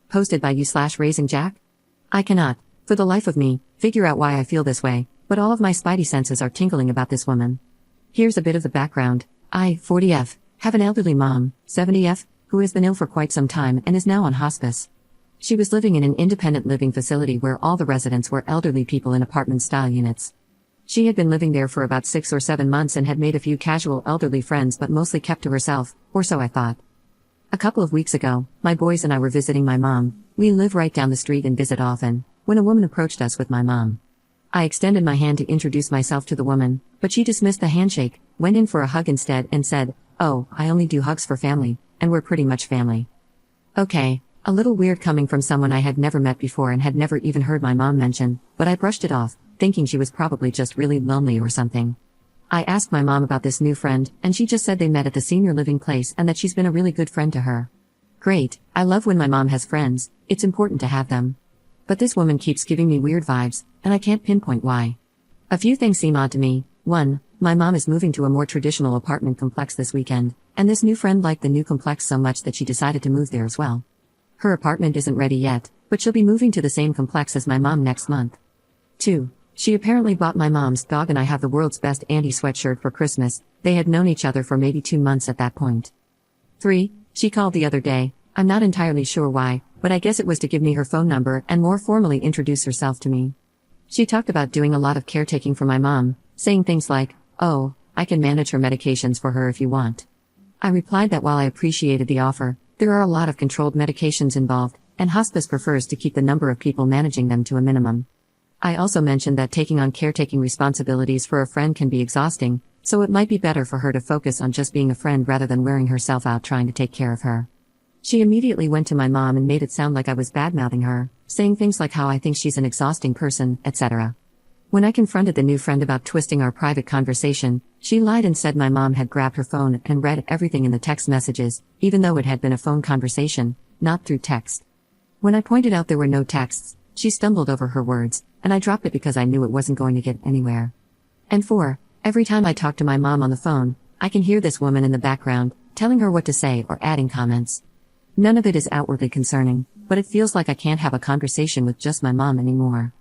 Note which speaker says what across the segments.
Speaker 1: posted by you/raisingjack? I cannot, for the life of me, figure out why I feel this way, but all of my spidey senses are tingling about this woman. Here's a bit of the background. I, 40F, have an elderly mom, 70F, who has been ill for quite some time and is now on hospice. She was living in an independent living facility where all the residents were elderly people in apartment-style units. She had been living there for about 6 or 7 months and had made a few casual elderly friends but mostly kept to herself, or so I thought. A couple of weeks ago, my boys and I were visiting my mom. We live right down the street and visit often, when a woman approached us with my mom. I extended my hand to introduce myself to the woman, but she dismissed the handshake, went in for a hug instead and said, "Oh, I only do hugs for family, and we're pretty much family." Okay, a little weird coming from someone I had never met before and had never even heard my mom mention, but I brushed it off, thinking she was probably just really lonely or something. I asked my mom about this new friend, and she just said they met at the senior living place and that she's been a really good friend to her. Great, I love when my mom has friends, it's important to have them. But this woman keeps giving me weird vibes, and I can't pinpoint why. A few things seem odd to me. 1. My mom is moving to a more traditional apartment complex this weekend, and this new friend liked the new complex so much that she decided to move there as well. Her apartment isn't ready yet, but she'll be moving to the same complex as my mom next month. 2. She apparently bought my mom's dog and I have the world's best Andy sweatshirt for Christmas. They had known each other for maybe 2 months at that point. 3. She called the other day, I'm not entirely sure why, but I guess it was to give me her phone number and more formally introduce herself to me. She talked about doing a lot of caretaking for my mom, saying things like, "Oh, I can manage her medications for her if you want." I replied that while I appreciated the offer, there are a lot of controlled medications involved, and hospice prefers to keep the number of people managing them to a minimum. I also mentioned that taking on caretaking responsibilities for a friend can be exhausting, so it might be better for her to focus on just being a friend rather than wearing herself out trying to take care of her. She immediately went to my mom and made it sound like I was bad-mouthing her, saying things like how I think she's an exhausting person, etc. When I confronted the new friend about twisting our private conversation, she lied and said my mom had grabbed her phone and read everything in the text messages, even though it had been a phone conversation, not through text. When I pointed out there were no texts, she stumbled over her words, and I dropped it because I knew it wasn't going to get anywhere. And 4, every time I talk to my mom on the phone, I can hear this woman in the background, telling her what to say or adding comments. None of it is outwardly concerning, but it feels like I can't have a conversation with just my mom anymore.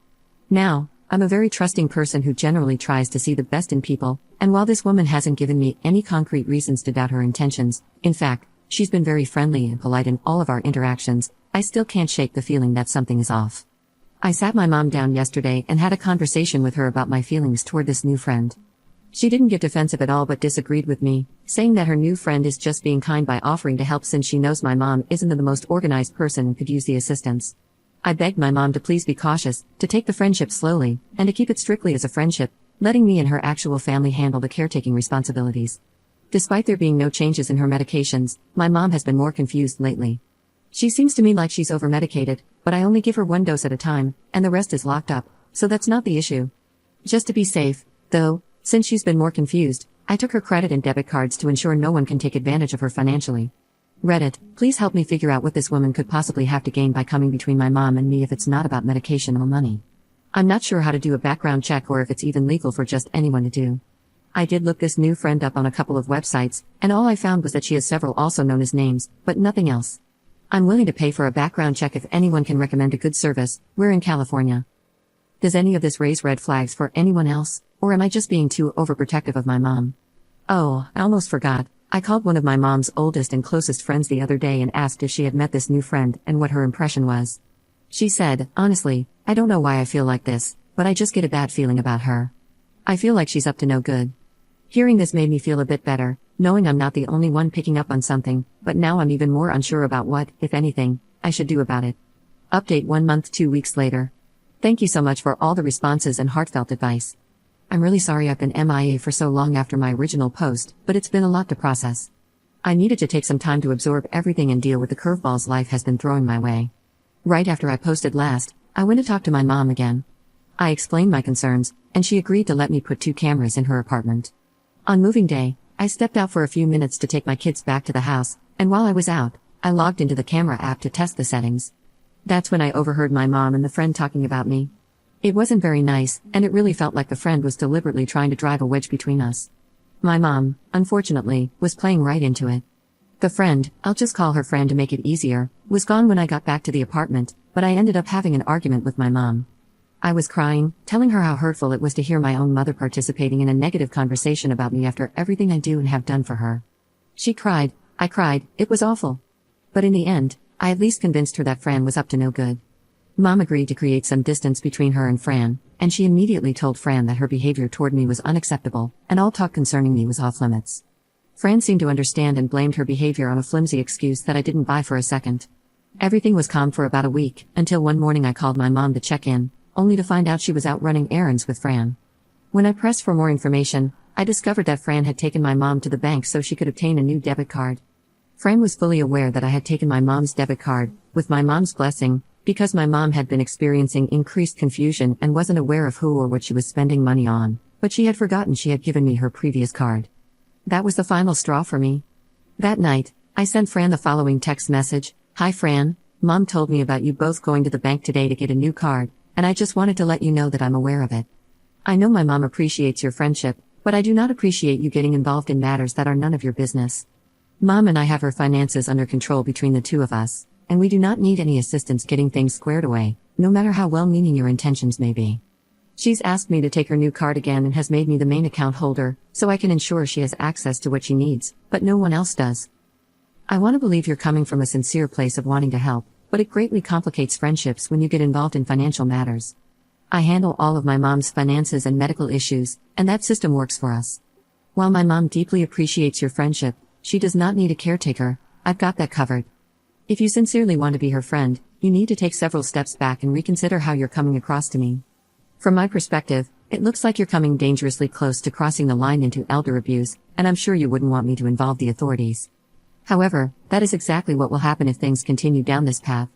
Speaker 1: Now, I'm a very trusting person who generally tries to see the best in people, and while this woman hasn't given me any concrete reasons to doubt her intentions, in fact, she's been very friendly and polite in all of our interactions, I still can't shake the feeling that something is off. I sat my mom down yesterday and had a conversation with her about my feelings toward this new friend. She didn't get defensive at all but disagreed with me, saying that her new friend is just being kind by offering to help since she knows my mom isn't the most organized person and could use the assistance. I begged my mom to please be cautious, to take the friendship slowly, and to keep it strictly as a friendship, letting me and her actual family handle the caretaking responsibilities. Despite there being no changes in her medications, my mom has been more confused lately. She seems to me like she's over-medicated, but I only give her 1 dose at a time, and the rest is locked up, so that's not the issue. Just to be safe, though, since she's been more confused, I took her credit and debit cards to ensure no one can take advantage of her financially. Reddit, please help me figure out what this woman could possibly have to gain by coming between my mom and me if it's not about medication or money. I'm not sure how to do a background check or if it's even legal for just anyone to do. I did look this new friend up on a couple of websites, and all I found was that she has several also known as names, but nothing else. I'm willing to pay for a background check if anyone can recommend a good service. We're in California. Does any of this raise red flags for anyone else, or am I just being too overprotective of my mom? Oh, I almost forgot. I called one of my mom's oldest and closest friends the other day and asked if she had met this new friend and what her impression was. She said, "Honestly, I don't know why I feel like this, but I just get a bad feeling about her. I feel like she's up to no good." Hearing this made me feel a bit better, knowing I'm not the only one picking up on something, but now I'm even more unsure about what, if anything, I should do about it. Update 1 month 2 weeks later. Thank you so much for all the responses and heartfelt advice. I'm really sorry I've been MIA for so long after my original post, but it's been a lot to process. I needed to take some time to absorb everything and deal with the curveballs life has been throwing my way. Right after I posted last, I went to talk to my mom again. I explained my concerns, and she agreed to let me put 2 cameras in her apartment. On moving day, I stepped out for a few minutes to take my kids back to the house, and while I was out, I logged into the camera app to test the settings. That's when I overheard my mom and the friend talking about me. It wasn't very nice, and it really felt like the friend was deliberately trying to drive a wedge between us. My mom, unfortunately, was playing right into it. The friend, I'll just call her Fran to make it easier, was gone when I got back to the apartment, but I ended up having an argument with my mom. I was crying, telling her how hurtful it was to hear my own mother participating in a negative conversation about me after everything I do and have done for her. She cried, I cried, it was awful. But in the end, I at least convinced her that Fran was up to no good. Mom agreed to create some distance between her and Fran, and she immediately told Fran that her behavior toward me was unacceptable, and all talk concerning me was off limits. Fran seemed to understand and blamed her behavior on a flimsy excuse that I didn't buy for a second. Everything was calm for about a week, until one morning I called my mom to check in, only to find out she was out running errands with Fran. When I pressed for more information, I discovered that Fran had taken my mom to the bank so she could obtain a new debit card. Fran was fully aware that I had taken my mom's debit card, with my mom's blessing, because my mom had been experiencing increased confusion and wasn't aware of who or what she was spending money on, but she had forgotten she had given me her previous card. That was the final straw for me. That night, I sent Fran the following text message: "Hi Fran, Mom told me about you both going to the bank today to get a new card, and I just wanted to let you know that I'm aware of it. I know my mom appreciates your friendship, but I do not appreciate you getting involved in matters that are none of your business. Mom and I have her finances under control between the two of us, and we do not need any assistance getting things squared away, no matter how well-meaning your intentions may be. She's asked me to take her new card again and has made me the main account holder, so I can ensure she has access to what she needs, but no one else does. I want to believe you're coming from a sincere place of wanting to help, but it greatly complicates friendships when you get involved in financial matters. I handle all of my mom's finances and medical issues, and that system works for us. While my mom deeply appreciates your friendship, she does not need a caretaker. I've got that covered. If you sincerely want to be her friend, you need to take several steps back and reconsider how you're coming across to me. From my perspective, it looks like you're coming dangerously close to crossing the line into elder abuse, and I'm sure you wouldn't want me to involve the authorities. However, that is exactly what will happen if things continue down this path."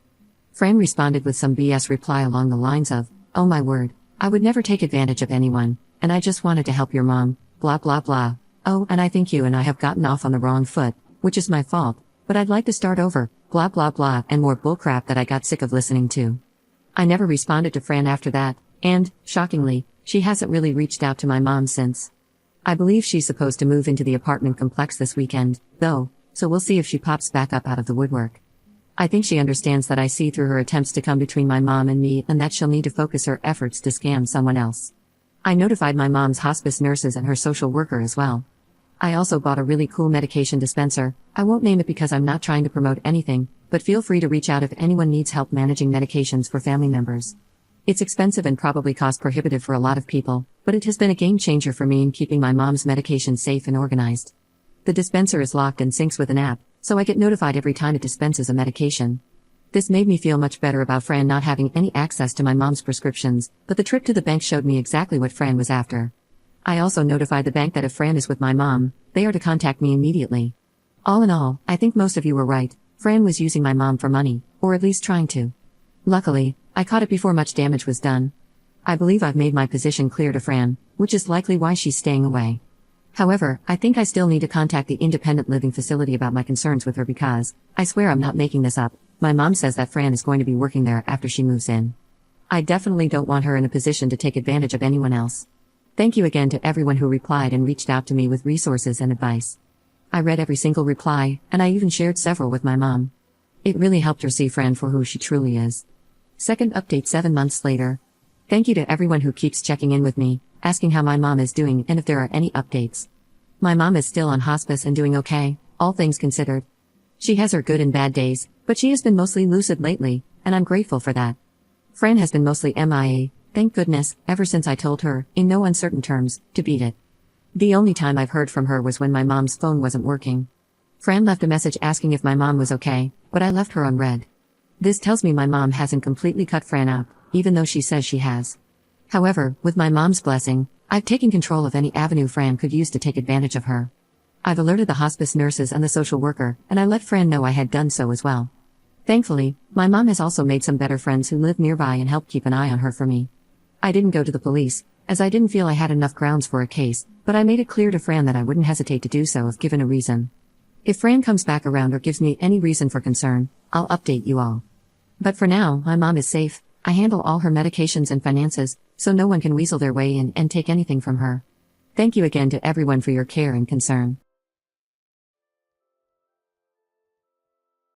Speaker 1: Fran responded with some BS reply along the lines of, "Oh my word, I would never take advantage of anyone, and I just wanted to help your mom, blah blah blah. Oh, and I think you and I have gotten off on the wrong foot, which is my fault, but I'd like to start over, blah blah blah, and more bullcrap that I got sick of listening to." I never responded to Fran after that, and, shockingly, she hasn't really reached out to my mom since. I believe she's supposed to move into the apartment complex this weekend, though, so we'll see if she pops back up out of the woodwork. I think she understands that I see through her attempts to come between my mom and me and that she'll need to focus her efforts to scam someone else. I notified my mom's hospice nurses and her social worker as well. I also bought a really cool medication dispenser. I won't name it because I'm not trying to promote anything, but feel free to reach out if anyone needs help managing medications for family members. It's expensive and probably cost prohibitive for a lot of people, but it has been a game changer for me in keeping my mom's medication safe and organized. The dispenser is locked and syncs with an app, so I get notified every time it dispenses a medication. This made me feel much better about Fran not having any access to my mom's prescriptions, but the trip to the bank showed me exactly what Fran was after. I also notified the bank that if Fran is with my mom, they are to contact me immediately. All in all, I think most of you were right. Fran was using my mom for money, or at least trying to. Luckily, I caught it before much damage was done. I believe I've made my position clear to Fran, which is likely why she's staying away. However, I think I still need to contact the independent living facility about my concerns with her because, I swear I'm not making this up, my mom says that Fran is going to be working there after she moves in. I definitely don't want her in a position to take advantage of anyone else. Thank you again to everyone who replied and reached out to me with resources and advice. I read every single reply, and I even shared several with my mom. It really helped her see Fran for who she truly is. Second update 7 months later. Thank you to everyone who keeps checking in with me, asking how my mom is doing and if there are any updates. My mom is still on hospice and doing okay, all things considered. She has her good and bad days, but she has been mostly lucid lately, and I'm grateful for that. Fran has been mostly MIA, thank goodness, ever since I told her, in no uncertain terms, to beat it. The only time I've heard from her was when my mom's phone wasn't working. Fran left a message asking if my mom was okay, but I left her on read. This tells me my mom hasn't completely cut Fran out, even though she says she has. However, with my mom's blessing, I've taken control of any avenue Fran could use to take advantage of her. I've alerted the hospice nurses and the social worker, and I let Fran know I had done so as well. Thankfully, my mom has also made some better friends who live nearby and help keep an eye on her for me. I didn't go to the police, as I didn't feel I had enough grounds for a case, but I made it clear to Fran that I wouldn't hesitate to do so if given a reason. If Fran comes back around or gives me any reason for concern, I'll update you all. But for now, my mom is safe. I handle all her medications and finances, so no one can weasel their way in and take anything from her. Thank you again to everyone for your care and concern.